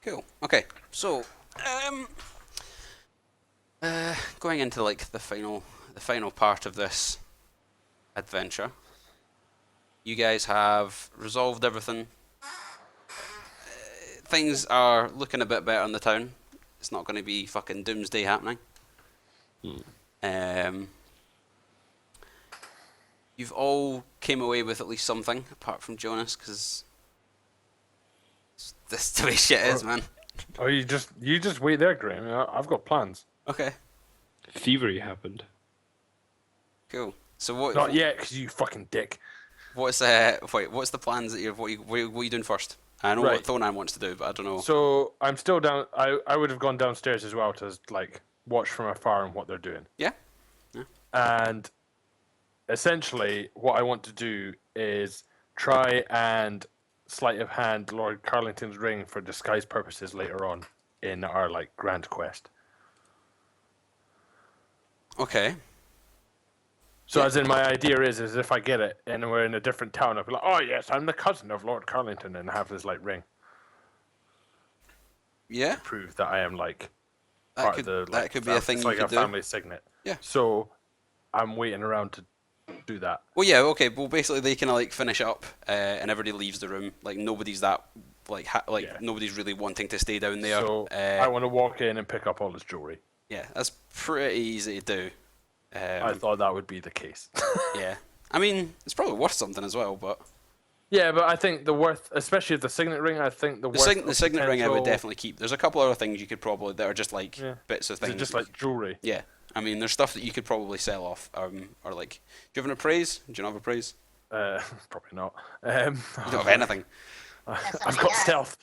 Cool. Okay. So, um, going into like the final part of this adventure, you guys have resolved everything. Things are looking a bit better in the town. It's not going to be fucking doomsday happening. Hmm. Um, you've all came away with at least something, apart from Jonas, because this is the way shit is, Or, man. or you just wait there, Graham. I've got plans. Okay. Thievery happened. Cool. So what? Not yet, because you fucking dick. What's wait? What's the plans that you're? What are you doing first? I know what Right. Thonan wants to do, but I don't know. So I'm still down. I would have gone downstairs as well to like watch from afar on what they're doing. Yeah. And essentially, what I want to do is try and sleight of hand Lord Karlington's ring for disguise purposes later on in our like grand quest. Okay. So Yeah. as in, my idea is if I get it and we're in a different town, I'll be like, oh yes, I'm the cousin of Lord Karlington, and have this like ring Yeah. to prove that I am like That part could of the that like could be a thing it's you like could a do. family signet. Yeah. So I'm waiting around to do that. Well, yeah. Okay. Well, basically they kind of like finish up, and everybody leaves the room. Like nobody's that Yeah. nobody's really wanting to stay down there. So I want to walk in and pick up all his jewelry. Yeah, that's pretty easy to do. I thought that would be the case. Yeah. I mean, it's probably worth something as well, but Yeah, but I think the worth, especially the signet ring, I think the worth. the signet ring I would potential- definitely keep. There's a couple other things you could probably that are just like Yeah. bits of Is things. it just that you like jewelry? Yeah, I mean, there's stuff that you could probably sell off, or like, do you have an appraise? Do you not have appraise? Probably not. You don't have anything. I've got stealth.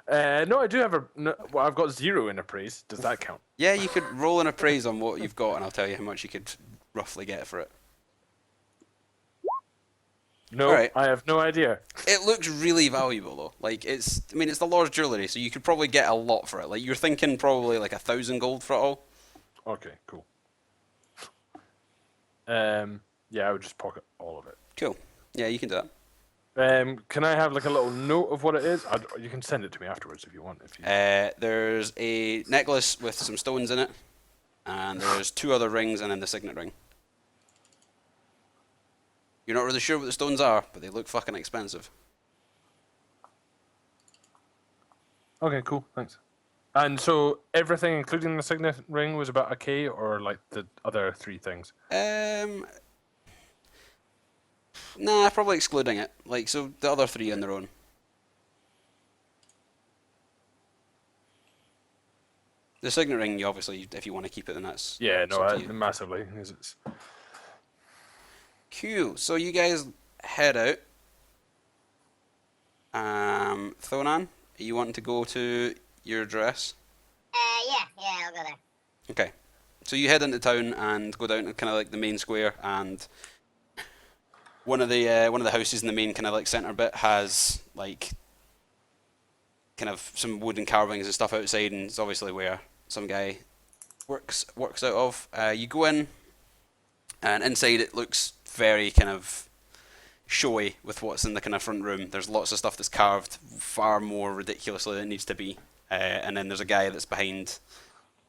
No, I do have a. No, well, I've got 0 in appraise. Does that count? Yeah, you could roll an appraise on what you've got, and I'll tell you how much you could roughly get for it. No, Alright. I have no idea. It looks really valuable though. Like I mean, it's the Lord's jewellery, so you could probably get a lot for it. Like you're thinking probably like 1,000 gold for it all. Okay, cool. Yeah, I would just pocket all of it. Cool. Yeah, you can do that. Can I have like a little note of what it is? You can send it to me afterwards if you want. If you. There's a necklace with some stones in it, and there's 2 other rings, and then the signet ring. You're not really sure what the stones are, but they look fucking expensive. Okay, cool. Thanks. And so everything, including the signet ring, was about a K, or like the other 3 things. Nah, probably excluding it. Like, so the other 3 on their own. The signet ring, you obviously, if you want to keep it, then that's Yeah, it's no, up to you. massively. 'Cause it's. Cool. So you guys head out. Thonan, are you wanting to go to your address? Yeah, I'll go there. Okay. So you head into town and go down to kind of like the main square, and one of the houses in the main kind of like center bit has like kind of some wooden carvings and stuff outside, and it's obviously where some guy works out of. You go in, and inside it looks very kind of showy with what's in the kind of front room. There's lots of stuff that's carved far more ridiculously than it needs to be, and then there's a guy that's behind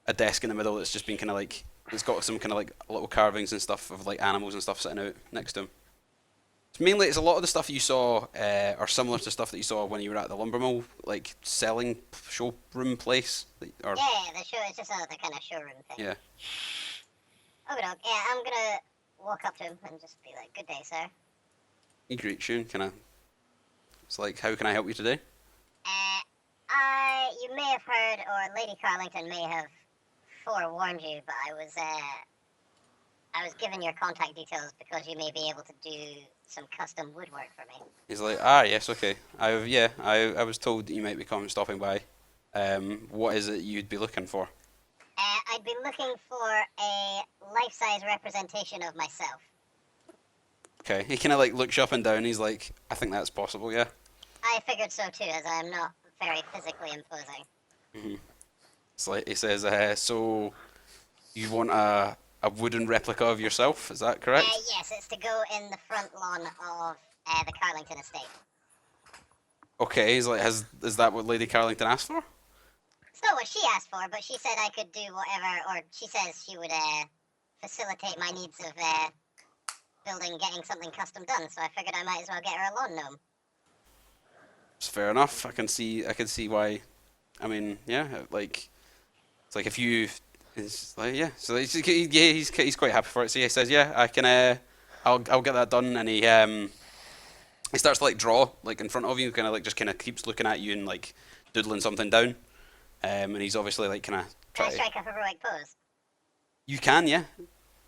a desk in the middle that's just been kind of like, it's got some kind of like little carvings and stuff of like animals and stuff sitting out next to him. It's a lot of the stuff you saw are similar to stuff that you saw when you were at the lumber mill, like selling showroom place. Or, Yeah, the show is just the kind of showroom thing. yeah. Okay, dog. Yeah, I'm gonna walk up to him and just be like, "Good day, sir." He greets you and kind of, it's like, how can I help you today? You may have heard, or Lady Karlington may have forewarned you, but I was given your contact details because you may be able to do some custom woodwork for me. He's like, yes, okay. I was told that you might be stopping by. What is it you'd be looking for? I'd be looking for a life-size representation of myself. Okay, he kind of like looks you up and down. He's like, I think that's possible, yeah. I figured so too, as I am not very physically imposing. It's like he says, so you want a wooden replica of yourself? Is that correct? Yes, it's to go in the front lawn of the Karlington estate. Okay, he's like, is that what Lady Karlington asked for? It's not what she asked for, but she said I could do whatever, or she says she would facilitate my needs of getting something custom done. So I figured I might as well get her a lawn gnome. It's fair enough. I can see why. I mean, yeah, like it's like if you, it's like yeah. So he's quite happy for it. So he says, yeah, I can. I'll get that done, and he starts to like draw like in front of you, kind of like just kind of keeps looking at you and like doodling something down, and he's obviously like kind of Can I trying. strike a heroic pose? You can, yeah.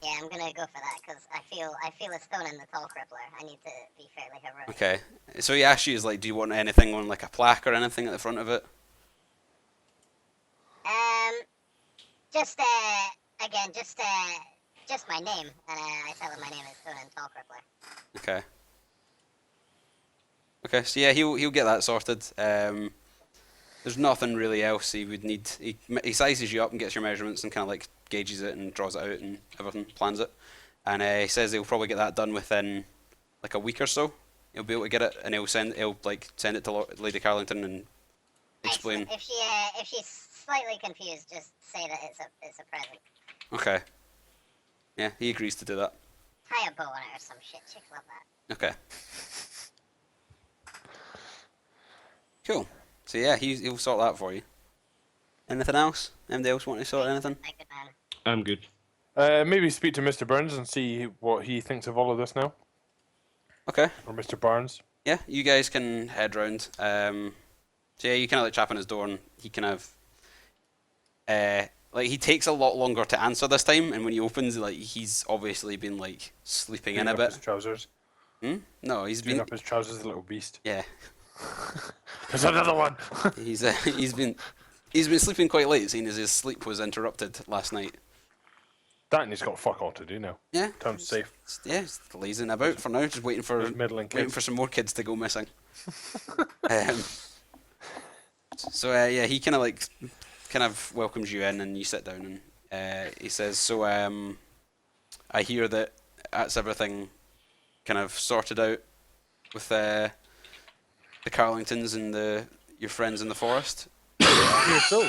Yeah, I'm gonna go for that because I feel a stone in the tall crippler. I need to be fairly heroic. Okay. So he asks you, is like, do you want anything on like a plaque or anything at the front of it? Just again, just my name, and I tell him my name is Stone and Tall Crippler. Okay. Okay, so yeah, he'll get that sorted. There's nothing really else he would need. He sizes you up and gets your measurements and kind of like gauges it and draws it out and everything, plans it. And he says he'll probably get that done within like a week or so. He'll be able to get it, and he'll send it to Lady Karlington and explain. Excellent. If she's slightly confused, just say that it's a present. Okay. Yeah, he agrees to do that. Tie a bow on it or some shit. Chicks love that. Okay. Cool. So yeah, he'll sort that for you. Anything else? Anybody else want to sort anything? My good man. I'm good. Maybe speak to Mr. Burns and see what he thinks of all of this now. Okay. Or Mr. Barnes. Yeah, you guys can head round. So yeah, you kind of like tap on his door, and he kind of like he takes a lot longer to answer this time. And when he opens, like he's obviously been like sleeping in a bit. His trousers. No, he's Doing been. up his trousers, the little beast. Yeah, There's another one. he's been sleeping quite late, seeing as his sleep was interrupted last night. That and he's got fuck all to do now. Yeah. Town's safe. Yeah, he's lazing about for now, just waiting for There's middling kids. some more kids to go missing. So yeah, he kind of welcomes you in, and you sit down, and he says, "So I hear that that's everything kind of sorted out with the Karlingtons and your friends in the forest." Here, so.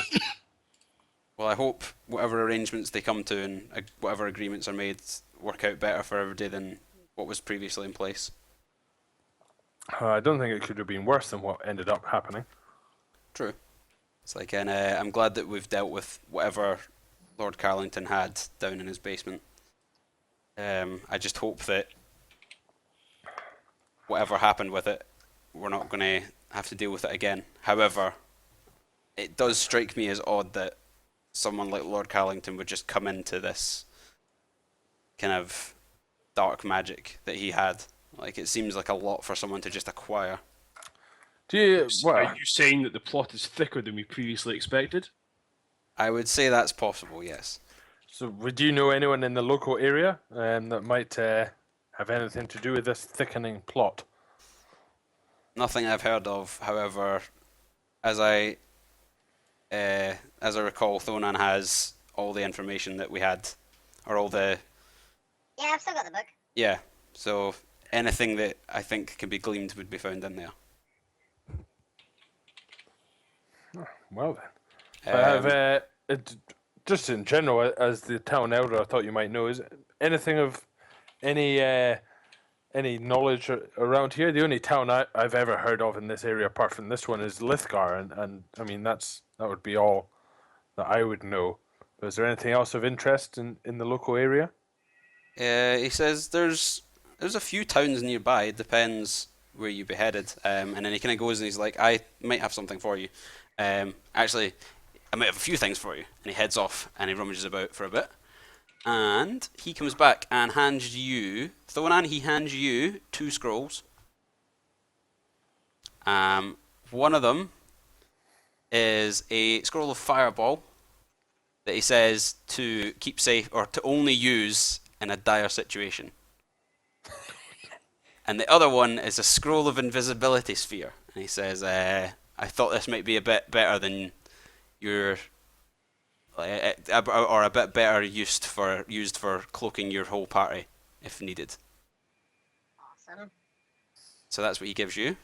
Well, I hope whatever arrangements they come to and whatever agreements are made work out better for everybody than what was previously in place. I don't think it could have been worse than what ended up happening. True. It's like, and I'm glad that we've dealt with whatever Lord Karlington had down in his basement. I just hope that whatever happened with it, we're not going to have to deal with it again. However, it does strike me as odd that someone like Lord Karlington would just come into this kind of dark magic that he had. Like, it seems like a lot for someone to just acquire. Do you? Well, Are you saying that the plot is thicker than we previously expected? I would say that's possible, yes. so would you know anyone in the local area that might have anything to do with this thickening plot? Nothing I've heard of. However, as I recall, Thonan has all the information that we had, or all the Yeah, I've still got the book. yeah. So anything that I think can be gleaned would be found in there. Well then, I Um, have just in general, as the town elder, I thought you might know, is anything of any knowledge around here? The only town I've ever heard of in this area, apart from this one, is Lithgar, and I mean that would be all that I would know. But is there anything else of interest in the local area? he says there's a few towns nearby. It depends where you be headed. And then he kind of goes and he's like, I might have something for you. Actually, I might have a few things for you. And he heads off and he rummages about for a bit. And he comes back and hands you, he hands you 2 scrolls. One of them is a scroll of fireball that he says to keep safe or to only use in a dire situation. And the other one is a scroll of invisibility sphere. And he says, I thought this might be a bit better than your, or a bit better used for cloaking your whole party if needed. Awesome. So that's what he gives you.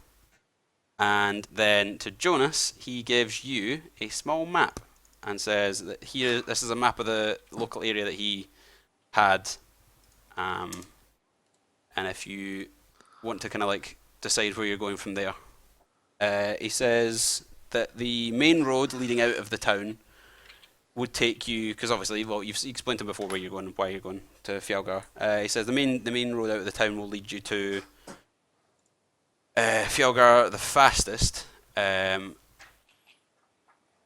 And then to Jonas, he gives you a small map and says that here, this is a map of the local area that he had. And if you want to kind of like decide where you're going from there, he says that the main road leading out of the town would take you, because obviously, well, you've explained to him before where you're going, why you're going to Fjalgar. He says the main road out of the town will lead you to Fjalgar the fastest.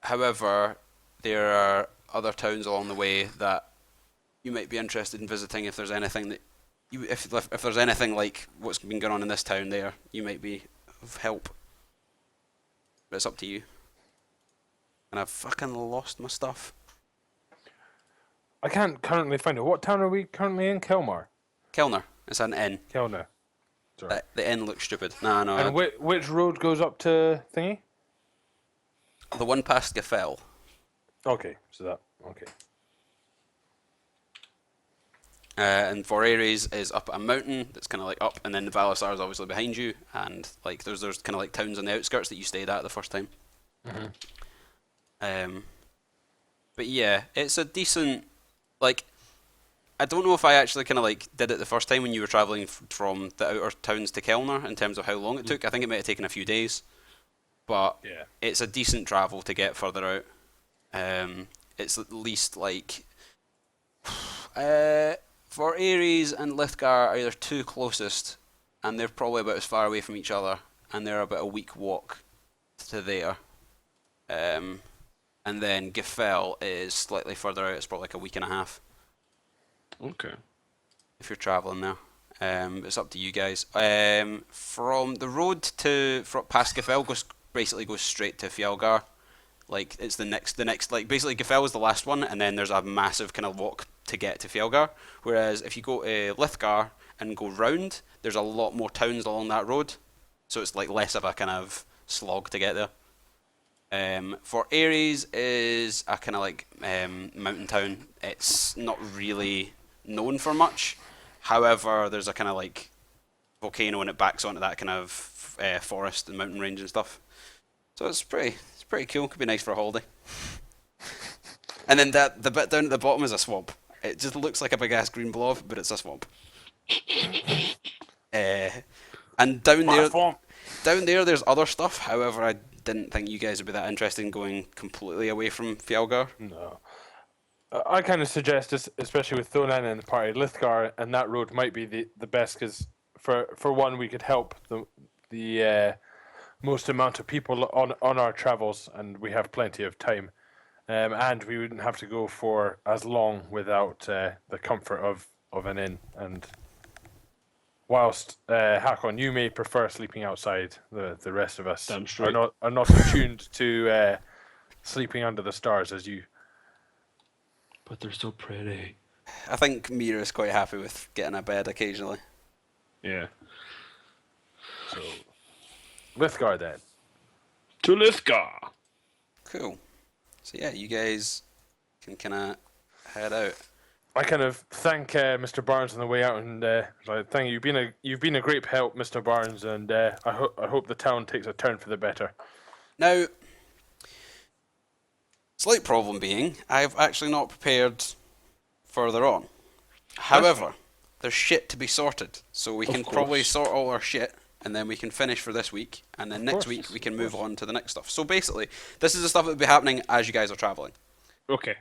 However, there are other towns along the way that you might be interested in visiting if there's anything that if there's anything like what's been going on in this town there, you might be of help. But it's up to you. And I've fucking lost my stuff. I can't currently find it. What town are we currently in? Kelmar. Kellner. It's an N. Kelner. Sorry. The N looks stupid. No. And which road goes up to thingy? The one past Gefell. Okay, so that. Okay. And for Ares is up a mountain that's kind of like up, and then the Valisar is obviously behind you, and like there's kind of like towns on the outskirts that you stayed at the first time. But yeah, it's a decent, like, I don't know if I actually kind of like did it the first time when you were travelling from the outer towns to Kellner in terms of how long it took. I think it might have taken a few days, but Yeah. it's a decent travel to get further out. It's at least like for Ares and Lithgar are either two closest, and they're probably about as far away from each other, and they're about a week walk to there. And then Gefell is slightly further out. It's probably like a week and a half Okay. if you're travelling there. It's up to you guys. From the road past Gefell basically goes straight to Fjalgar. Like it's the next like basically Gefell is the last one, and then there's a massive kind of walk to get to Fjalgar. Whereas if you go to Lithgar and go round, there's a lot more towns along that road, so it's like less of a kind of slog to get there. For Ares is a kind of like mountain town. It's not really known for much. However, there's a kind of like volcano and it backs onto that kind of forest and mountain range and stuff. So it's pretty cool. Could be nice for a holiday. And then the bit down at the bottom is a swamp. It just looks like a big ass green blob, but it's a swamp. And down there, there's other stuff. However, I didn't think you guys would be that interested in going completely away from Fjalgar. No. I kind of suggest, especially with Thonan and the party, Lithgar and that road might be the best, because for one, we could help the most amount of people on our travels, and we have plenty of time. And we wouldn't have to go for as long without the comfort of an inn. And whilst Hakon, you may prefer sleeping outside, the rest of us Damn straight. are not attuned to sleeping under the stars as you. But they're so pretty. I think Mira's quite happy with getting a bed occasionally. Yeah. So, Lithgar then. To Lithgar. Cool. So yeah, you guys can kind of head out. I kind of thank Mr. Barnes on the way out, and like, thank you. You've been a great help, Mr. Barnes, and I hope the town takes a turn for the better. Now, slight problem being, I've actually not prepared further on. However, there's shit to be sorted, so we can probably sort all our shit, and then we can finish for this week, and then next week we can move on to the next stuff. So basically, this is the stuff that will be happening as you guys are traveling. Okay.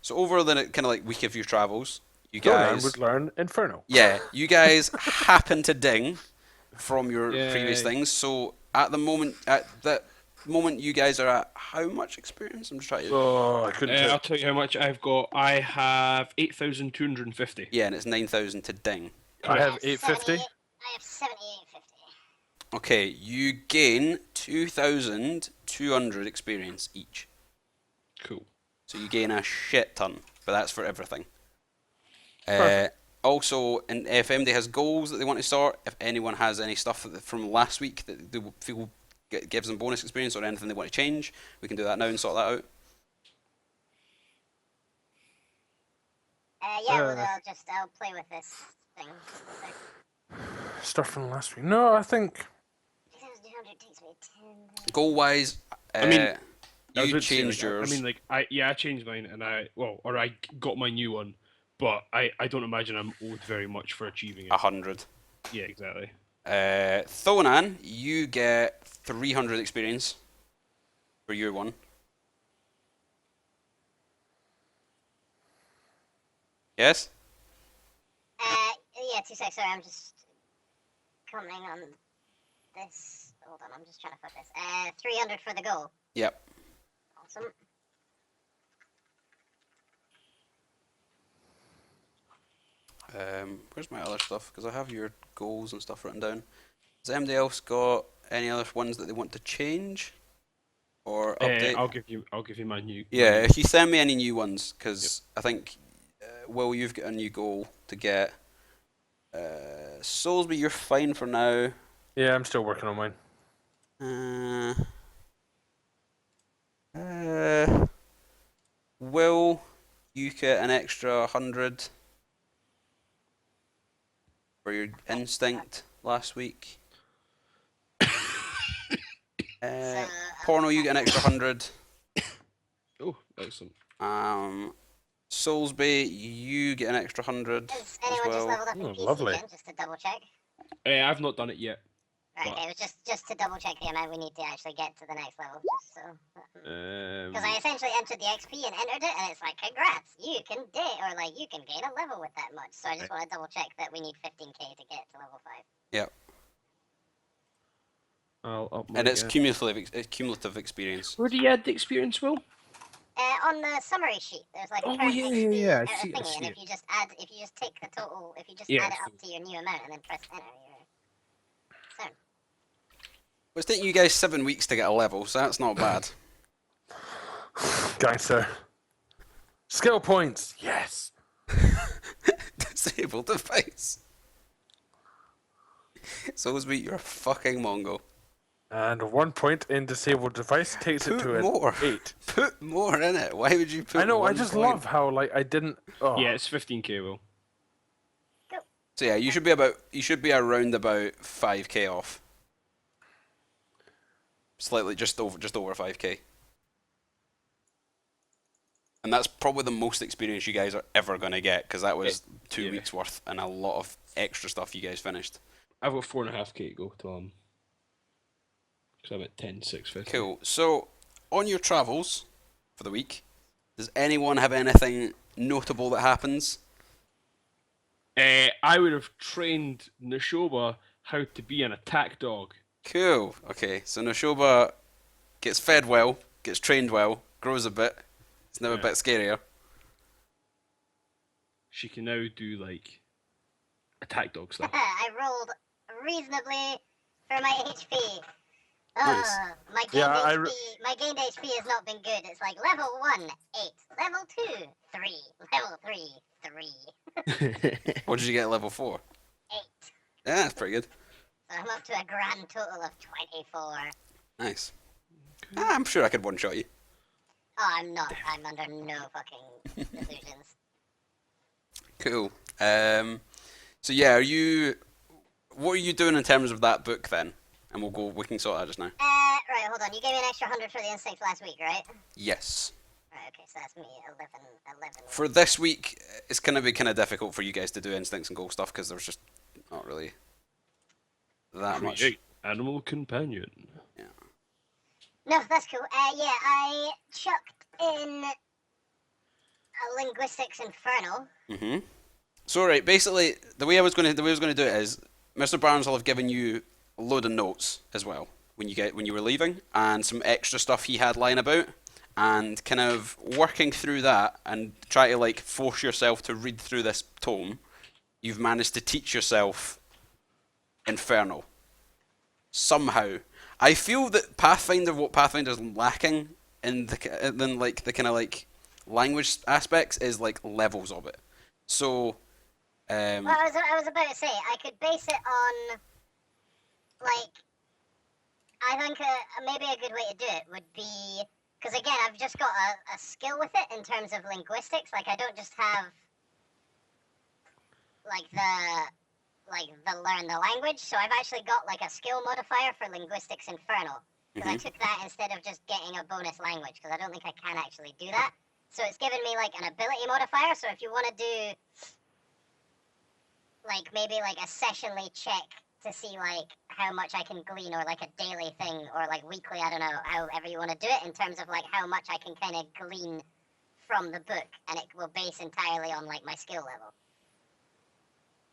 So over the kind of like week of your travels, you Thonan guys would learn Inferno. Yeah, you guys happen to ding from your previous Yay. things. So at that moment, you guys are at how much experience? I'm just trying to. Oh, I couldn't. I'll tell you how much I've got. I have 8,250. Yeah, and it's 9,000 to ding. I have 850. I have 7850. Okay, you gain 2,200 experience each. Cool. So you gain a shit ton, but that's for everything. Perfect. Also, and if anybody has goals that they want to sort, if anyone has any stuff from last week that they feel gives them bonus experience or anything they want to change, we can do that now and sort that out. Yeah, well, I'll play with this thing. Stuff from last week. No, I think 2,200 takes me Goal wise, I mean, I was you about to say, changed like, yours. I changed mine, and I got my new one, but I don't imagine I'm owed very much for achieving it. 100. Yeah, exactly. Thonan, you get 300 experience for year one. Yes? Yeah, 2 seconds. Sorry, I'm just commenting on this. Hold on, I'm just trying to put this. 300 for the goal. Yep. Awesome. Where's my other stuff? Because I have your goals and stuff written down. Has anybody else got any other ones that they want to change or update? I'll give you my new. Yeah, if you send me any new ones, because I think, Will, you've got a new goal to get. Soulsby, you're fine for now. Yeah, I'm still working on mine. Will, you get an extra 100 for your instinct last week. Porno, you get an extra 100. Oh, excellent. Soulsby, you get an extra 100 Has as anyone just well. leveled up in PC lovely. again, just to double check? I've not done it yet. Right, But- okay, it was just to double check the amount we need to actually get to the next level, just so. Because I essentially entered the XP and entered it, and it's like, congrats, you can you can gain a level with that much. So I just want to double check that we need 15k to get to level 5. Yep. I'll up And it's again. cumulative experience. Where do you add the experience, Will? On the summary sheet, there's like a Oh, current yeah, XP yeah, I thingy, see and it. if you just take the total, if you just Yeah, add it so- up to your new amount and then press enter, you're. So, Well, it's taking you guys 7 weeks to get a level, so that's not bad. Gangster. Skill points. Yes. Disable device. Soulsby, you're a fucking Mongo. And 1 point in disabled device takes it Put to an more. 8. Put more in it. Why would you put I know. I 1 just point? love how I didn't. Oh. Yeah, it's 15k, Will. So yeah, you should be around about 5k off. Slightly just over 5k. And that's probably the most experience you guys are ever going to get, because that was 2 yeah. weeks worth and a lot of extra stuff you guys finished. I've got 4.5k to go till because I'm at 10,650. Cool. So, on your travels for the week, does anyone have anything notable that happens? I would have trained Nishoba how to be an attack dog. Cool. Okay, so Noshoba gets fed well, gets trained well, grows a bit. It's now a Yeah. bit scarier. She can now do like attack dog stuff. I rolled reasonably for my HP. Nice. My gained Yeah, my gained HP has not been good. It's like level 1, 8, level 2, 3, level 3, 3, What did you get at level 4? 8. Yeah, that's pretty good. So I'm up to a grand total of 24. Nice. I'm sure I could one-shot you. Oh, I'm not. I'm under no fucking illusions. Cool. So yeah, what are you doing in terms of that book then? And we can sort that just now. Right, hold on. You gave me an extra 100 for the instinct last week, right? Yes. Right, okay, so that's me, 11. For this week, it's going to be kind of difficult for you guys to do instincts and goal stuff because there's just not really that much. Create animal companion. No, that's cool. Yeah, I chucked in a linguistics infernal. Mhm. So right, basically the way I was going to do it is Mr. Barnes will have given you a load of notes as well when you were leaving, and some extra stuff he had lying about, and kind of working through that and try to like force yourself to read through this tome. You've managed to teach yourself Infernal somehow. I feel that what Pathfinder's lacking in the kind of like language aspects is like levels of it. So, Well, I was about to say, I could base it on, like, I think maybe a good way to do it would be, because again, I've just got a skill with it in terms of linguistics. Like, I don't just have, like, learn the language. So I've actually got like a skill modifier for linguistics infernal. Because I took that instead of just getting a bonus language, because I don't think I can actually do that. So it's given me like an ability modifier. So if you want to do like maybe like a sessionally check to see like how much I can glean, or like a daily thing, or like weekly, I don't know, however you want to do it, in terms of like how much I can kind of glean from the book, and it will base entirely on like my skill level.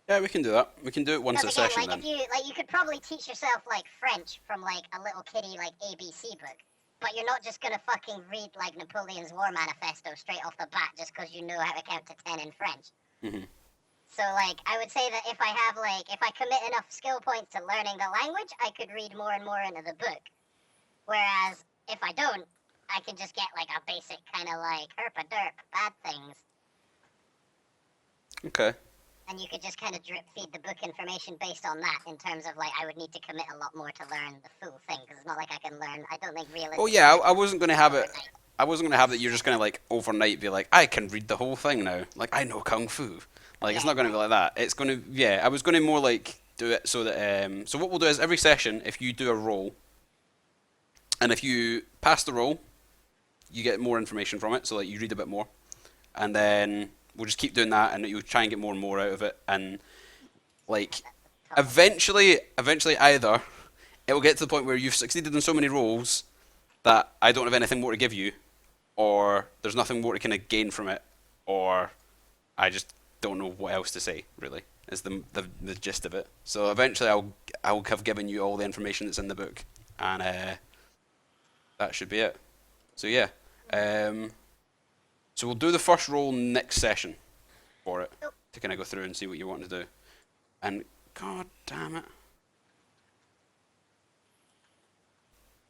Yeah, we can do that. We can do it once a Because again, session like then. if you could probably teach yourself like French from like a little kiddie like ABC book, but you're not just gonna fucking read like Napoleon's War Manifesto straight off the bat just because you know how to count to 10 in French. So like I would say that if I commit enough skill points to learning the language, I could read more and more into the book. Whereas if I don't, I can just get like a basic kind of like herpa derp bad things. Okay. And you could just kind of drip feed the book information based on that, in terms of like I would need to commit a lot more to learn the full thing, because it's not like I can learn. I don't think realistically. Oh yeah, I wasn't going to have it. overnight. I wasn't going to have that. You're just going to like overnight be like, I can read the whole thing now. Like I know kung fu. Like it's Yeah, not going to be like that. It's going to I was going to more like do it so that so what we'll do is every session, if you do a roll, and if you pass the roll, you get more information from it. So like you read a bit more, and then we'll just keep doing that, and you'll try and get more and more out of it, and like eventually either it will get to the point where you've succeeded in so many rolls that I don't have anything more to give you, or there's nothing more to kind of gain from it, or I just don't know what else to say. Really, is the gist of it. So eventually, I'll have given you all the information that's in the book, and that should be it. So yeah, so we'll do the first roll next session for it to kind of go through and see what you want to do, and god damn it.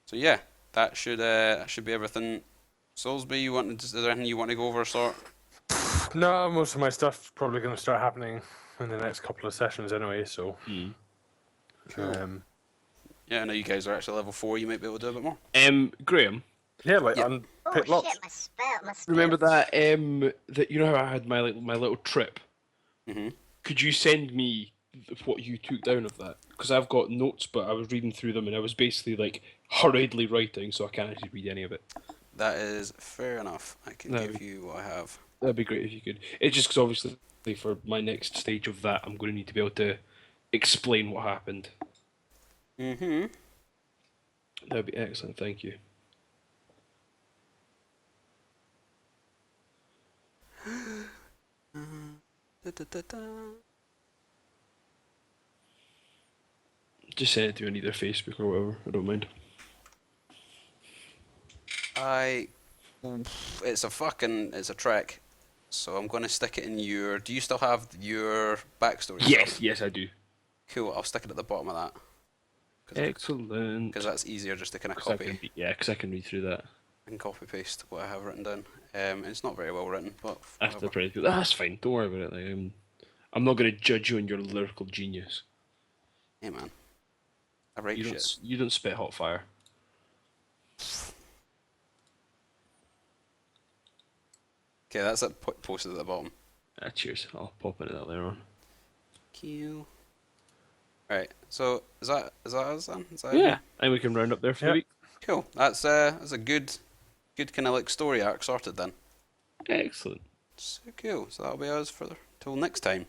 So yeah, that should be everything. Soulsby, is there anything you want to go over, sort? No, most of my stuff's probably going to start happening in the next couple of sessions anyway. So, Cool. Yeah, I know you guys are actually level 4. You might be able to do a bit more. Graham, yeah, like Yeah. Oh pick lots. shit, my spell. remember that that you know how I had my little trip? Mhm. Could you send me what you took down of that? Because I've got notes, but I was reading through them and I was basically like hurriedly writing, so I can't actually read any of it. That is fair enough. I can No. give you what I have. That'd be great if you could. It's just because obviously for my next stage of that, I'm going to need to be able to explain what happened. Mhm. That'd be excellent. Thank you. Just send it to me on either Facebook or whatever. I don't mind. It's a trek. So I'm going to stick it in your. Do you still have your backstory? Yes, yes, I do. Cool. I'll stick it at the bottom of that. Excellent. Because that's easier just to kind of 'Cause I copy can, yeah, because I can read through that. and copy paste what I have written down. It's not very well written, but That's whatever. pretty good. That's fine. Don't worry about it. Like, I'm not going to judge you on your lyrical genius. Hey man, I write shit. You don't spit hot fire. Okay, that's it posted at the bottom. Cheers. I'll pop into that later on. Q. Right. So is that us then? Is that Yeah, I think we can round up there for the Yeah. week. Cool. That's a good kind of like story arc sorted then. Excellent. So cool. So that'll be us for till next time.